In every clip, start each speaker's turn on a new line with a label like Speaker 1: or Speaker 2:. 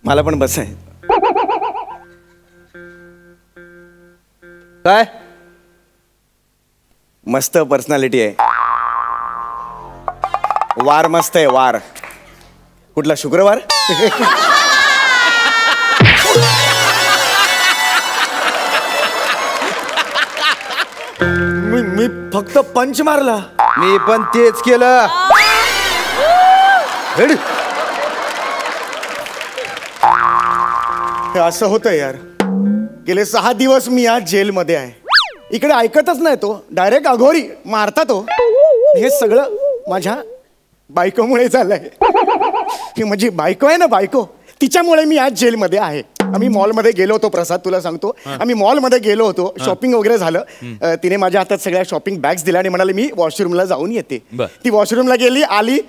Speaker 1: मला पण बस आहे. काय मस्त पर्सनॅलिटी आहे. वार मस्त आहे. वार कुठला शुक्रवार? मी फक्त पंच मारला.
Speaker 2: मी पण तेच केलं.
Speaker 1: असं होतं यार. गेले 6 दिवस मी आज जेलमध्ये आहे. इकडे ऐकतच नाही तो. डायरेक्ट अघोरी मारता तो. हे सगळं माझ्या बायकोमुळे झालंय. ही माझी बायको आहे ना, बायको, तिच्यामुळे मी आज जेलमध्ये आहे. आम्ही मॉलमध्ये गेलो होतो. प्रसाद तुला सांगतो, आम्ही मॉलमध्ये गेलो होतो. शॉपिंग वगैरे झालं. तिने माझ्या हातात सगळ्या शॉपिंग बॅग्स दिल्या आणि म्हणाले मी वॉशरूमला जाऊन येते. ती वॉशरूमला गेली, आली.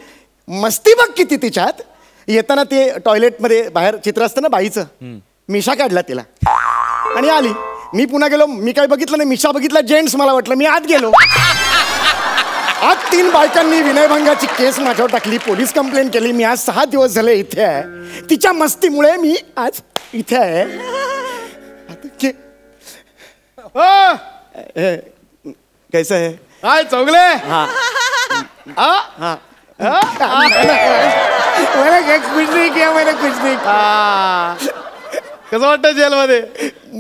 Speaker 1: मस्ती बघ किती तिच्यात. येताना ते टॉयलेटमध्ये बाहेर चित्र असतं ना बाईचं, मिशा काढला तिला आणि आली. मी पुन्हा गेलो. मी काय बघितलं नाही, मिशा बघितला जेंट्स. मला वाटलं मी आत गेलो. आज 3 बायकांनी विनयभंगाची केस माझ्यावर टाकली. पोलीस कंप्लेंट केली. मी आज 6 दिवस झाले इथे आहे. तिच्या मस्तीमुळे मी आज इथे आहे. कैसा है?
Speaker 2: हाय चौगले.
Speaker 1: हाँ
Speaker 2: हाँ
Speaker 1: मैंने कुछ नहीं किया. मैंने कुछ नहीं किया.
Speaker 2: कसं वाटतं जेलमध्ये?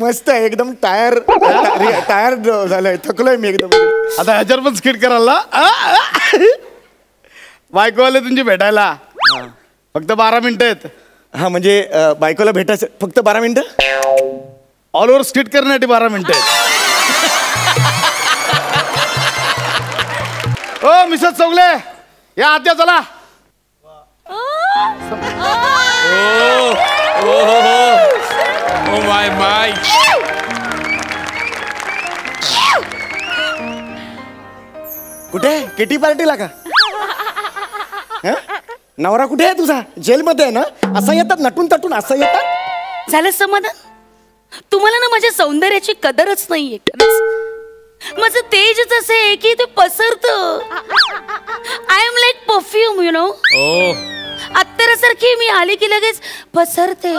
Speaker 1: मस्त आहे एकदम. टायर झालंय. थकलोय मी एकदम.
Speaker 2: आता ह्याच्यावर पण स्किट करायला बायको आले तुमची भेटायला. फक्त 12 मिनिटं आहेत.
Speaker 1: हा म्हणजे बायकोला भेटायचं फक्त 12 मिनिटं.
Speaker 2: ऑल ओव्हर स्किट करण्यासाठी 12 मिनिटं आहेत. ओ मिसेस चौगले या आत्या चला.
Speaker 3: माय माय.
Speaker 1: कुठे किटी पार्टीला का? नवरा कुठे आहे तुझा? जेलमध्ये आहे ना. असं येतात नटून तटून असं येतात.
Speaker 4: झालं समाधान? तुम्हाला ना माझ्या सौंदर्याची कदरच नाहीये. माझं तेजच असं आहे की ते पसरत. I am like perfume you know. अत्तरासारखी मी आली की लगेच पसरते.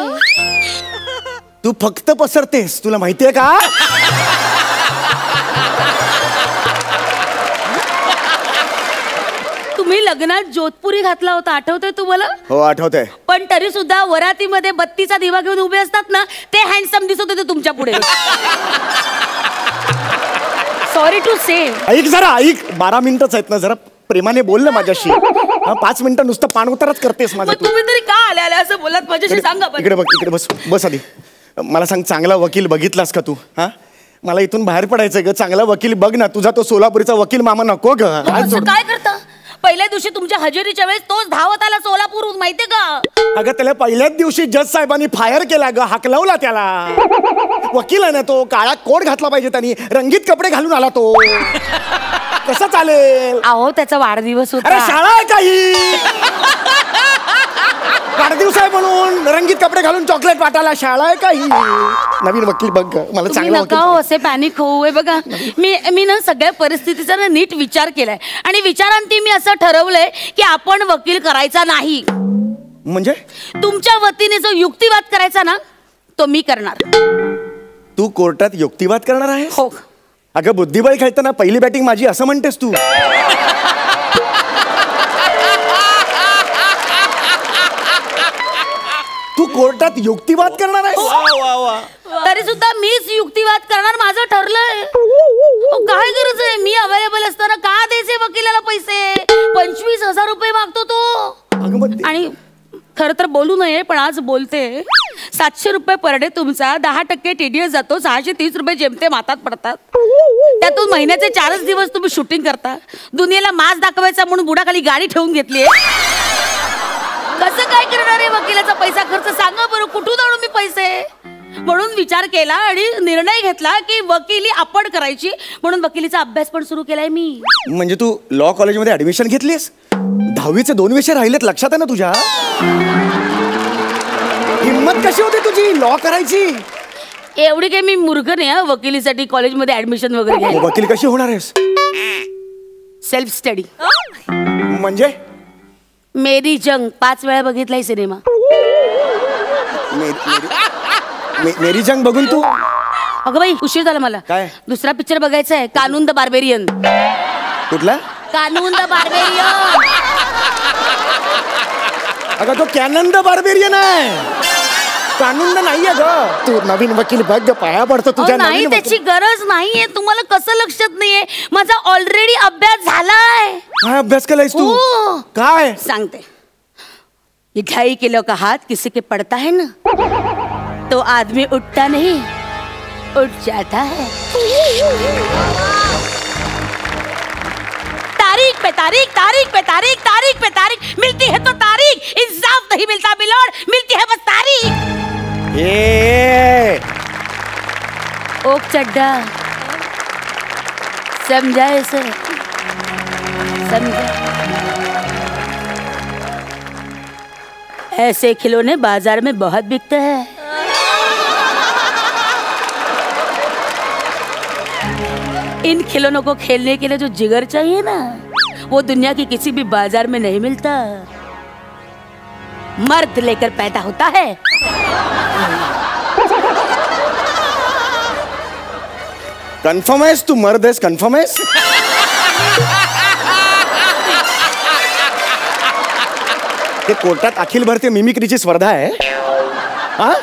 Speaker 1: तू फक्त पसरतेस. तुला माहितीये का?
Speaker 4: तुम्ही लग्नात जोधपुरी घातला होता, आठवतंय तुम्हाला?
Speaker 1: हो आठवतंय.
Speaker 4: पण तरी सुद्धा वरातीमध्ये बत्तीचा दिवा घेऊन उभे असतात ना, ते हँडसम दिसत होते तुमच्या पुढे. सॉरी टू से.
Speaker 1: ऐक जरा ऐक. 12 मिनिटच आहेत ना. जरा प्रेमाने बोल ना माझ्याशी. 5 मिनिटं नुसतं पाणउतारच करतेस माझं.
Speaker 4: तुम्ही तरी का आले असं बोलत माझ्याशी? सांगा.
Speaker 1: इकडे बघ. इकडे बस. बस आधी. मला सांग, चांगला वकील बघितलास का तू? हा मला इथून बाहेर पडायचंय ग. चांगला वकील बघ ना. तुझा तो सोलापुरीचा वकील मामा नको ग.
Speaker 4: काय करता? पहिल्या दिवशी तुमच्या हजेरीच्या वेळेस तोच धावत आला सोलापूरहून, माहितीये का?
Speaker 1: अगं त्याला पहिल्याच दिवशी जज साहेबांनी फायर केला ग. हाकलवला त्याला. वकील आहे ना तो. काळा कोट घातला पाहिजे त्यांनी. रंगीत कपडे घालून आला तो. कसं चालेल?
Speaker 4: अहो त्याचा वाढदिवस होता.
Speaker 1: अरे शाळा आहे काही? वाढदिवस आहे म्हणून रंगीत कपडे घालून चॉकलेट वाटायला शाळा आहे काही? नवीन वकील बघ. मला चांगला
Speaker 4: वकील असे पॅनिक होऊ. हे बघा, मी ना सगळ्या परिस्थितीचा ना नीट विचार केलाय आणि विचारांती मी असं ठरवलंय की आपण वकील करायचा नाही.
Speaker 1: म्हणजे
Speaker 4: तुमच्या वतीने जो युक्तिवाद करायचा ना तो मी करणार.
Speaker 1: तू कोर्टात युक्तिवाद करणार आहेस?
Speaker 4: हो.
Speaker 1: अगं बुद्धिबळ खेळताना पहिली बॅटिंग माझी असं म्हणतेस तू? तू कोर्टात युक्तिवाद करणार आहेस?
Speaker 4: तरी सुद्धा मीच युक्तिवाद करणार. माझं ठरलंय. काय गरज आहे? मी अवेलेबल असताना का द्यायचे वकिलाला पैसे? 25,000 रुपये मागतो तो. आणि खरं तर बोलू नये पण आज बोलते. 700 रुपये पर डे तुमचा. 10% TDS जातो. 630 रुपये जेमतेम हातात पडतात. त्यातून महिन्याचे 4च दिवस तुम्ही शूटिंग करता. दुनियेला मास दाखवायचा म्हणून बुडाखाली गाडी ठेवून घेतली. कसं काय करणार आहे वकिलाचा पैसा खर्च? सांगा बरं, कुठून आणू मी पैसे? म्हणून विचार केला आणि निर्णय घेतला की वकिली आपण करायची. म्हणून वकिलीचा अभ्यास पण सुरू केलाय मी.
Speaker 1: म्हणजे तू लॉ कॉलेजमध्ये ऍडमिशन घेतलीस? 10वीचे 2 विषय राहिलेत, लक्षात आहे ना तुझ्या? हिम्मत कशी होती तुझी लॉ करायची?
Speaker 4: एवढी काही मी मूर्ख नाही हा वकिलीसाठी कॉलेजमध्ये ऍडमिशन वगैरे घ्यायला.
Speaker 1: वकील कशी होणार आहेस?
Speaker 4: Self study.
Speaker 1: म्हणजे
Speaker 4: मेरी जंग 5 वेळा बघितलाय सिनेमा.
Speaker 1: मेरी जंग बघून तू.
Speaker 4: अगं बाई उशीर झाला मला.
Speaker 1: काय?
Speaker 4: दुसरा पिक्चर बघायचा आहे, कानून द बार्बेरियन.
Speaker 1: कुठला?
Speaker 4: कानून द बार्बेरियन.
Speaker 1: अगं तो कॅनन द बार्बेरियन आहे, कानून नाहीये ग. तू नवीन वकील बघ ग, पाया पडतो तुझ्या.
Speaker 4: नाही त्याची गरज नाहीये. तुम्हाला कसं लक्षात नाहीये? माझा ऑलरेडी अभ्यास झालाय.
Speaker 1: काय अभ्यास केलायस तू? काय
Speaker 4: सांगते. ये 2.5 किलो का हाथ किसी के पड़ता है ना, तो आदमी उठता नहीं, उठ जाता है. तारीख पे तारीख, तारीख पे तारीख, तारीख पे तारीख, मिलती है तो तारीख, इंसाफ नहीं मिलता मिलोड, मिलती है बस तारीख. ओक चड्डा समझा इसे, समझा. ऐसे खिलौने बाजार में बहुत बिकते हैं. इन खिलौनों को खेलने के लिए जो जिगर चाहिए ना, वो दुनिया की किसी भी बाजार में नहीं मिलता. मर्द लेकर पैदा होता है.
Speaker 1: कन्फर्म आहेस तू? मर्द आहेस? कन्फर्म आहेस? ते कोर्टात अखिल भारतीय मिमिक्रीची स्पर्धा आहे. हा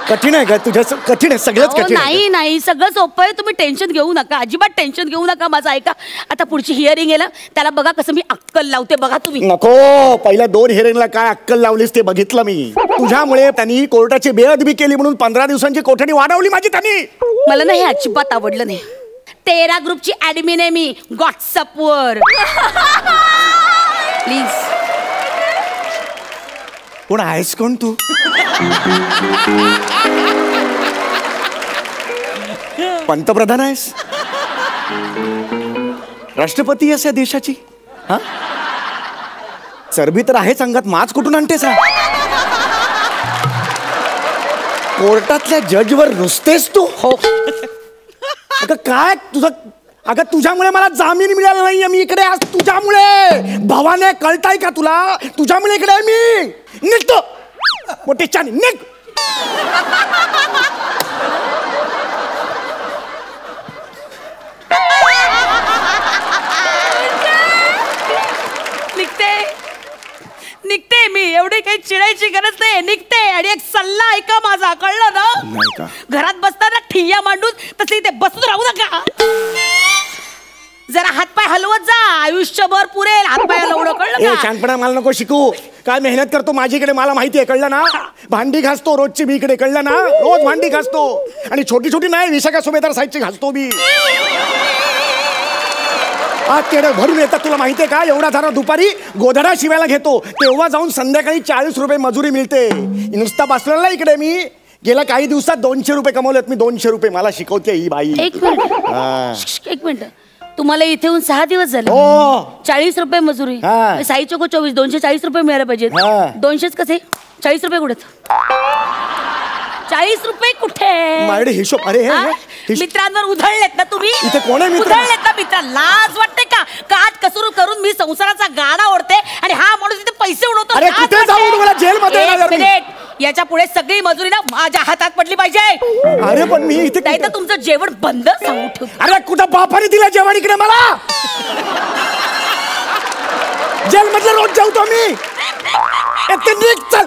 Speaker 1: कठीण आहे का तुझ्या? कठीण आहे, सगळंच कठीण आहे.
Speaker 4: नाही नाही, सगळं सोपं आहे. तुम्ही टेन्शन घेऊ नका, अजिबात टेन्शन घेऊ नका. माझं ऐका. आता पुढची हिअरिंग आहे ना, त्याला बघा कसं मी अक्कल लावते. बघा तुम्ही.
Speaker 1: नको, पहिल्या 2 हिअरिंगला काय अक्कल लावलीस ते बघितलं मी. तुझ्यामुळे त्यांनी कोर्टाची बेअदबी केली म्हणून 15 दिवसांची कोठडी वाढवली माझी त्यांनी.
Speaker 4: मला नाही अजिबात आवडलं नाही. 13 ग्रुपची ऍडमिन आहे मी व्हॉट्सअप वर. प्लीज.
Speaker 1: कोण आहेस? कोण तू? पंतप्रधान आहेस? राष्ट्रपती आहेस या देशाची? हा चरबी तर आहेच अंगात, माच कुठून आणतेस? कोर्टातल्या जजवर रुसतेस तू?
Speaker 4: हो.
Speaker 1: अगं काय तुझं? अगं तुझ्यामुळे मला जामीन मिळाला नाहीये. मी इकडे आज तुझ्यामुळे. भावाने कळताय का तुला? तुझ्यामुळे इकडे आहे मी. निघतो मोठे चानी, निघ.
Speaker 4: निघते मी. एवढी काही चिडायची गरज नाही. निघते. आणि एक सल्ला ऐका माझा, कळलं ना? घरात बसताना ठिय्या मांडून तसं इथे बसून राहू नका. जरा हातपाय हलवत जा, आयुष्यभर पुरेल हातपाय हलवणं, कळलं का?
Speaker 1: छानपणा मला नको शिकू. काय मेहनत करतो माझीकडे मला माहिती आहे, कळलं ना? भांडी घासतो रोजची मी इकडे, कळलं ना? रोज भांडी घासतो. आणि छोटी छोटी नाही, विशाखा सुभेदार साईडची घासतो मी. आज तेवढं भरून येतात तुला माहितीये का? एवढा जरा दुपारी गोधडा शिवायला घेतो तेव्हा जाऊन संध्याकाळी 40 रुपये मजुरी मिळते. नुसता बसलेला इकडे मी गेल्या काही दिवसात 200 रुपये कमवलेत मी. 200 रुपये मला शिकवते ही बाई.
Speaker 4: एक मिनिट. तुम्हाला इथे येऊन 6 दिवस झाले. 40 रुपये मजुरी. साई चोको 24, 240 रुपये मिळायला पाहिजेत. 200 कसे? 40 रुपये कुठे? 40 रुपये कुठे?
Speaker 1: माझ्याकडे हिशोब. अरे
Speaker 4: मित्रांवर उधळलेत ना तुम्ही?
Speaker 1: इथे कोण आहे?
Speaker 4: उधळलेत ना मित्र? लाज वाटते का? काट कसरू करून मी संसाराचा गाडा ओढते आणि हा माणूस इथे पैसे उडवतो.
Speaker 1: अरे कुठे जाऊ मला जेलमध्ये?
Speaker 4: याच्या पुढे सगळी मजुरी ना माझ्या हातात पडली पाहिजे.
Speaker 1: अरे पण मी इथे
Speaker 4: नाही तर तुमचं जेवण बंद सांगून ठेवतो.
Speaker 1: अरे कुठं बापाने दिलं जेवण इकडे मला? जेलमध्ये रोज जेवतो मी. चल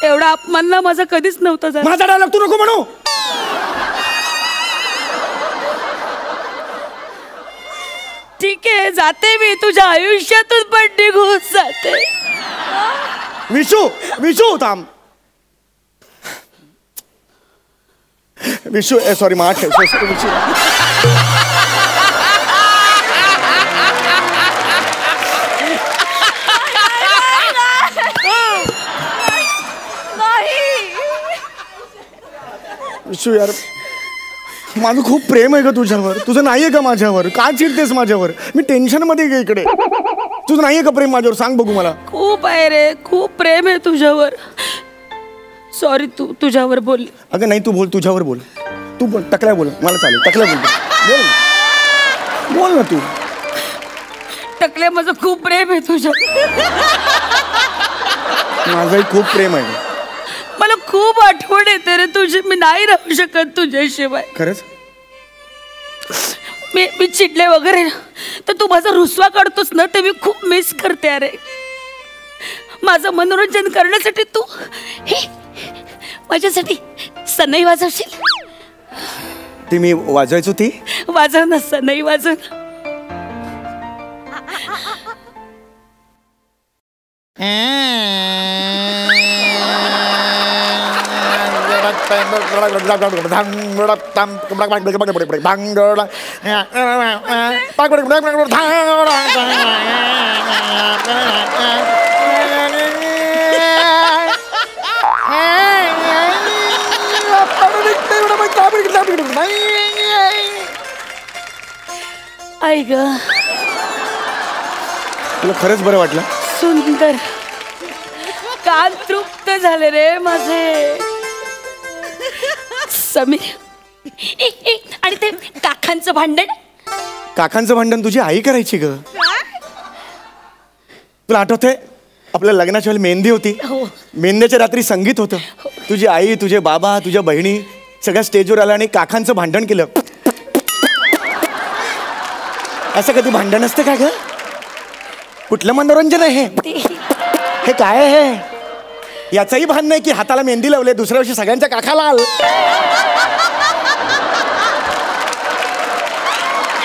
Speaker 4: एवढा अपमान ना माझा कधीच नव्हता झाला.
Speaker 1: माझा डायलॉग तू नको म्हणू.
Speaker 4: ठीक आहे, जाते मी. तुझ्या आयुष्यातून पण निघून जाते.
Speaker 1: विशू थांब. विशू सॉरी माठ. विशू यार माझं खूप प्रेम आहे का तुझ्यावर? तुझं नाहीये का माझ्यावर? का चिडतेस माझ्यावर? मी टेन्शन मध्ये गे इकडे. तुझं नाहीये का प्रेम माझ्यावर? सांग बघू मला.
Speaker 4: खूप आहे रे, खूप प्रेम आहे तुझ्यावर. सॉरी, तुझ्यावर बोल.
Speaker 1: अगं नाही, तू बोल, तुझ्यावर बोल. तू बोल, टकल्या बोल, मला चालेल. टकल्या बोल, बोल ना. बोल ना तू.
Speaker 4: टकल्या, माझं खूप प्रेम आहे तुझ्या.
Speaker 1: माझंही खूप प्रेम आहे.
Speaker 4: मला खूप आठवण येते रे तुझी. मी नाही राहू शकत तुझ्याशिवाय.
Speaker 1: खरंच?
Speaker 4: मी चिडले वगैरे तर तू माझा रुसवा काढतोस ना, ते मी खूप मिस करते. अरे माझं मनोरंजन करण्यासाठी तू हे माझ्यासाठी सनई वाजवशील?
Speaker 1: ती मी वाजवायचो ती?
Speaker 4: वाजव ना, सनई वाजव. आई ग,
Speaker 1: तुला खरंच बरं वाटलं?
Speaker 4: सुंदर. कान तृप्त झाले रे माझे. समीर, आणि ते काकांचं भांडण?
Speaker 1: काकांचं भांडण तुझी आई करायची ग. तुला आठवतंय आपल्या लग्नाच्या वेळी मेहंदी होती?
Speaker 4: हो.
Speaker 1: मेहंदीच्या रात्री संगीत होतं. तुझी आई, तुझे बाबा, तुझ्या बहिणी सगळ्या स्टेजवर आल्या आणि काकांचं भांडण केलं. असं कधी भांडण असतं का ग? कुठलं मनोरंजन आहे हे? काय आहे? याचंही भान नाही की हाताला मेहंदी लावले, दुसऱ्या वर्षी सगळ्यांच्या काखाला आल.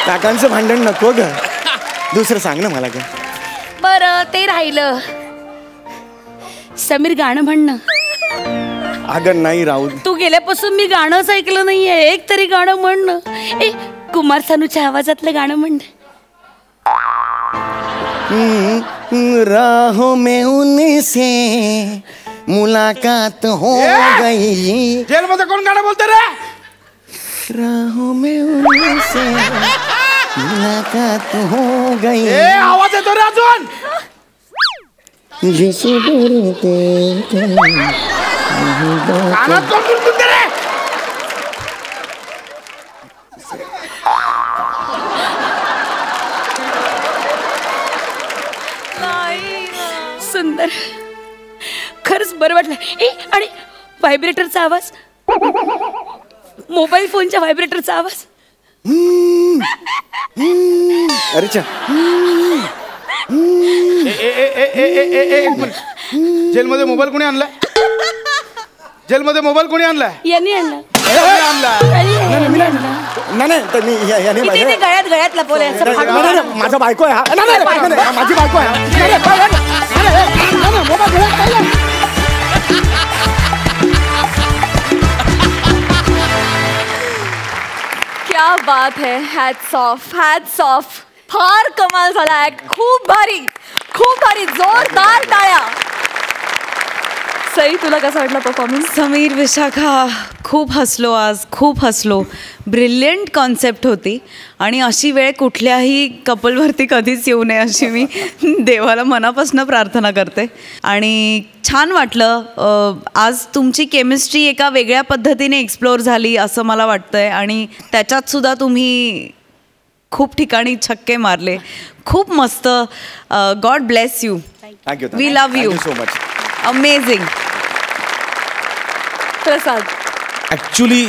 Speaker 1: काकांचं भांडण नको ग. दुसरं सांग ना मला ग.
Speaker 4: बरं, ते राहिलं. समीर, गाणं म्हणणं.
Speaker 1: अगं नाही राहू.
Speaker 4: तू गेल्यापासून मी गाणंच ऐकलं नाहीये. एक तरी गाणं म्हणणं. कुमार सानूच्या आवाजातलं गाणं म्हण.
Speaker 1: राहों में उनसे मुलाकात हो गई.
Speaker 2: जेल मध्ये कोण गाणं बोलते रे?
Speaker 1: राहों में उनसे मुलाकात हो गई.
Speaker 2: आवाज येतो रे अजून.
Speaker 1: जिसे डरते
Speaker 2: कानात कोण गुणगुणते रे?
Speaker 4: सुंदर, खरंच बरं वाटलं. आणि व्हायब्रेटरचा आवाज, मोबाईल फोनच्या व्हायब्रेटरचा आवाज.
Speaker 1: अरे चा.
Speaker 2: जेलमध्ये मोबाईल कोणी आणलाय? जेलमध्ये मोबाईल कोणी आणलाय?
Speaker 4: यांनी आणला.
Speaker 1: नाही तर मी
Speaker 4: गळ्यात लपवलंय.
Speaker 1: माझा बायको आहे. माझी बायको आहे.
Speaker 3: क्या बात है. Hats off, hats off. फार कमाल झाला ऍक्ट. खूप भारी, खूप भारी. जोरदार टाळ्या. सई, तुला कसा वाटला परफॉर्मन्स?
Speaker 5: समीर, विशाखा, खूप हसलो आज, खूप हसलो. ब्रिलियंट कॉन्सेप्ट होती आणि अशी वेळ कुठल्याही कपलवरती कधीच येऊ नये अशी मी देवाला मनापासून प्रार्थना करते. आणि छान वाटलं आज. तुमची केमिस्ट्री एका वेगळ्या पद्धतीने एक्सप्लोअर झाली असं मला वाटतंय. आणि त्याच्यात सुद्धा तुम्ही खूप ठिकाणी छक्के मारले. खूप मस्त. God bless you.
Speaker 1: Thank you.
Speaker 5: We love you
Speaker 1: so much.
Speaker 5: Amazing.
Speaker 3: Prasad,
Speaker 6: actually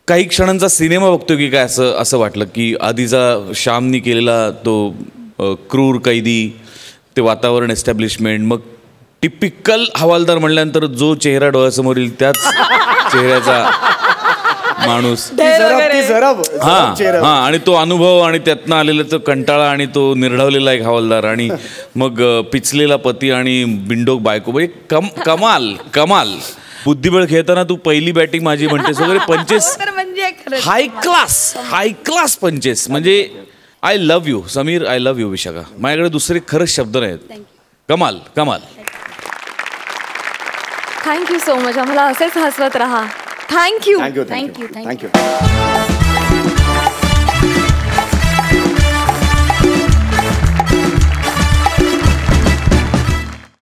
Speaker 6: काही क्षणांचा सिनेमा बघतो की काय असं वाटलं की आधीचा श्यामनी केलेला तो क्रूर कैदी, ते वातावरण एस्टॅब्लिशमेंट, मग टिपिकल हवालदार म्हणल्यानंतर जो चेहरा डोळ्यासमोर येईल त्याच चेहऱ्याचा माणूस. हां, आणि तो अनुभव आणि त्यातनं आलेला तो कंटाळा आणि तो निर्ढवलेला एक हवालदार आणि मग पिचलेला पती आणि बिंडोक बायको. म्हणजे कमाल कमाल. बुद्धिबळ खेळताना तू पहिली बॅटिंग माझी म्हणतेस वगैरे. पंचेस हाय क्लास पंचेस. म्हणजे I love you Sameer, I love you Vishakha. माझ्याकडे दुसरे खरंच शब्द नाहीत. कमाल कमाल.
Speaker 3: Thank you so much. आम्हाला असेच हसवत राहा. थँक्यू.
Speaker 1: थँक्यू.